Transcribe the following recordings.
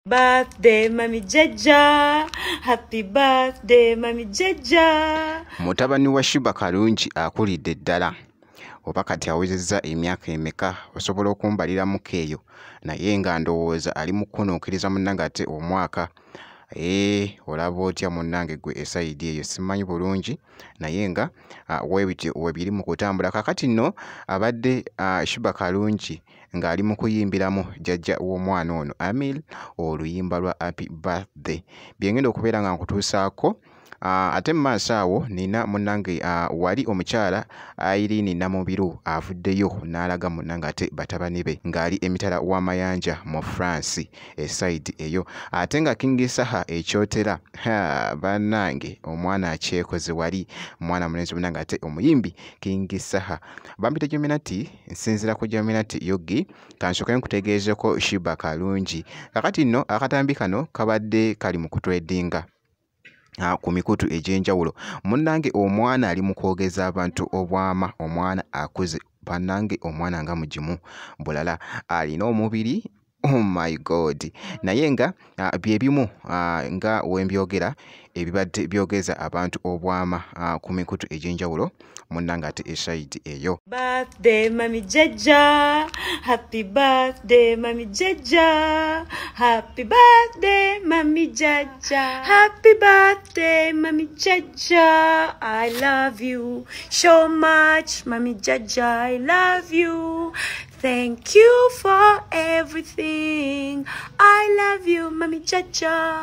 Birthday, Mami Jaja. Happy birthday, Mami Jaja. Mutabani wa Shiba Kalungi akulidde ddala. Oba kati awezezza emyaka emeka osobola okumbalira mukeeyo naye nga ndowooza ali mu kunuukiriza munnange ate omwaka. Olaba otya munnange gwe esayidi eyo simanyi bulungi naye nga weebityo webiri mu kutambula. Kakati nno abadde Shiba Kalungi ng'ali mu kuyimbiramu jjajja w'omwana ono Amil oluyimba lwa Happy Birthday bye ngenda okubeera nga nkutuusaako. Ate mu maaso awo nina munnange wali omukyala Irene Namubiru avuddeyo n'alaga munnange ate batabani be ng'ali emitala w'amayanja mu France esayidi eyo. Ate nga King Saha ekyotera bannange omwana akyekoze wali mwana mulenzi munnange ate omuyimbi King Saha bampita Jominati nsinzira ku Jominati Yogi kansooke nkutegeezeko Shiba Kalungi. Kakati nno akatambi kano kabadde kali mu kutwedinga ku mikutu egy'enjawulo. Munnange omwana ali mu kwogeza abantu obwama, omwana akuze bannange, omwana nga mugimu bulala alina omubiri oh my god, naye nga bye bimu nga wembyogera ebibadde byogeza abantu obwama ku mikutu egy'enjawulo munnange ate esayidi eyo. Birthday, Mami Jaja. Happy birthday, Mami Jaja. Happy birthday, Mami Jaja. Happy birthday, Mami Jaja. I love you so much, Mami Jaja. I love you. Thank you for everything. I love you, Mami Jaja.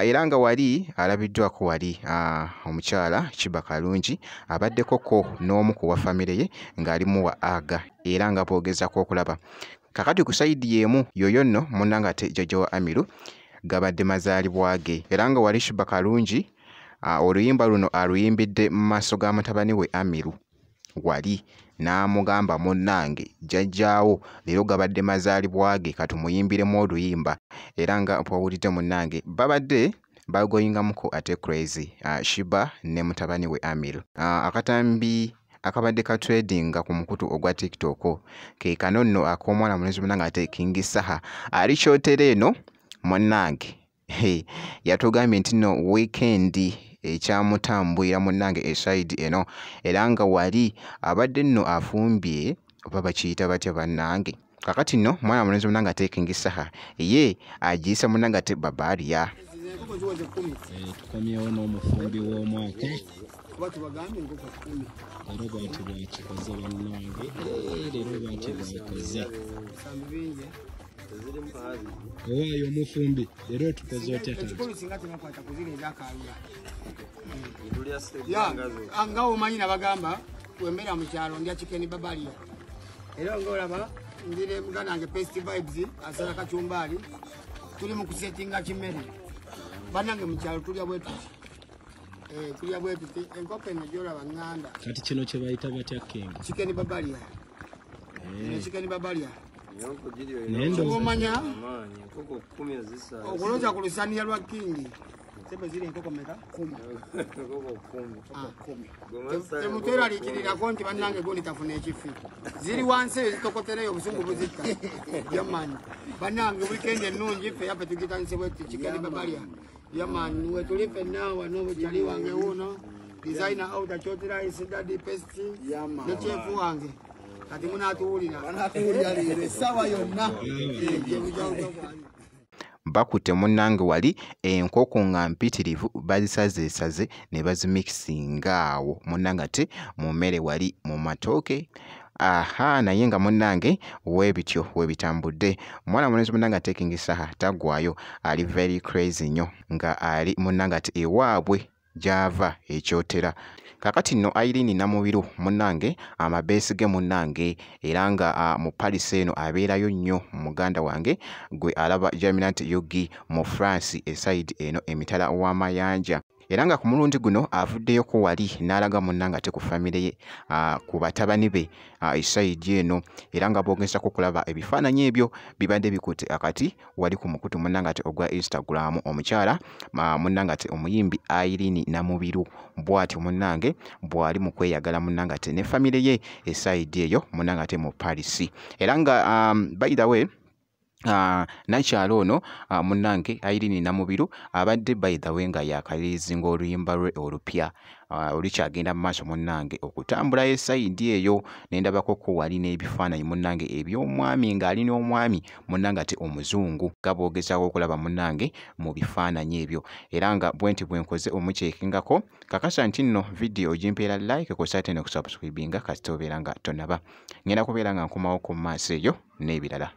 Era nga wali alabiddwako wali omukyala Shiba Kalungi abaddekoko n'omu ku wa famire ye ng'alimu wa aga era nga boogezako okulaba. Kakati ku sayidi y'emu yoyo nno munnange ate jjajja wa Amiru gabadde mazaalibwa ge era nga wali Shiba Kalungi oluyimba luno aluyimbidde mu maaso ga mutabani we Amiru wali n'amugamba munnange jjajjaawo leero gabadde mazaalibwa ge katumuyimbiremu oluyimba era nga bw'owulidde munnange babadde bagoyingamuko ate crazy Shiba ne mutabani we Amiru. Akatambi akabadde katredinga ku mukutu ogwa TikTok ke kano nno ak'omwana mulenzi munnange ate King Saha ali kyotera eno munnange yatugambye nti nno weekend ekyamutambwira munnange esayidi eno era nga wali abadde nno afumbye oba bakiyita batya bannange. Kakati nno mwana mulenzi munnange ate King Saha ye agiyisa munnange ate Babaria. Tukomyewo n'omufumbi w'omwaka leero bwati bwakikoze bannange, leero bwati bwakoze owaayo omufumbi leero tukoze otya nga omanyi nabagamba wembeera mu kyalo ndya chicken Babaria era ng'olaba ndire muganda wange Best Vibes asala kachumbari tuli mu kusetinga kimere bannange mu kyalo tulya bwe tuti tulya bwe tuti enkoko eno gy'olaba nganda. Kati kino kye bayita batya King? Chicken Babaria. Chicken Babaria omanya okulooza ku lusaniya lwa King sebe ziri enkoko meka? 10. Temutweraliikirirako nti bannange gundi tafuna ekifi ziri wansi eyo zitokotereyo obusungu buzitta yamanyi bannange weekend ennungi ffe yaffe tugitandise bwetu Chicken Babaria yamanyi wetuli ffenna wano bukyali wange wuno designer outa kyotera isidadi pesti ne kyefu wange kati munatuwulira essaawa yonna bakutte munnange wali enkoko nga mpitirivu bazisazeesaze ne bazimikisinga awo munnange ate mu mmere wali mu matooke. Naye nga munnange weebityo weebitambudde mwana mulenzi munnange ate King Saha taggwayo ali very crazy nnyo nga ali munnange ate ewaabwe gy'ava ekyotera. Kakati nno Irene Namubiru munnange amabeesi ge munnange era nga mu Paris eno abeerayo nnyo muganda wange gwe alaba Jominati Yogi mu France esayidi eno emitala w'amayanja era nga ku mulundi guno avuddeyo ko wali n'alaga munnange ate ku famire ye ku batabani be esayidi eno era nga boogezako kulaba ebifaananyi ebyo bibadde bikutte akati wali ku mukutu munnange ate ogwa Instagram omukyala munnange ate omuyimbi Irene Namubiru bw'atyo munnange bw'ali mu kweyagala munnange ate ne famire ye esayidi eyo munnange ate mu Paris era nga by the way nakyalo ono munnange Irene Namubiru abadde by the way nga yakalirizinga oluyimba lwe olupya olukyagenda mu maaso munnange okutambula esayidi eyo nendabako ko wali n'ebifaananyi munnange eby'omwami ng'ali n'omwami munnange ate omuzungu nga boogezaako okulaba munnange mu bifaananyi ebyo era nga bwenti bwenkoze omukyekingako kakasa nti nno vidiyo ogimpeera like kosa ate ne kusubscribinga kasita obeera nga tonaba ngenda kubeera nga nkomawo ku maaso eyo n'ebirala.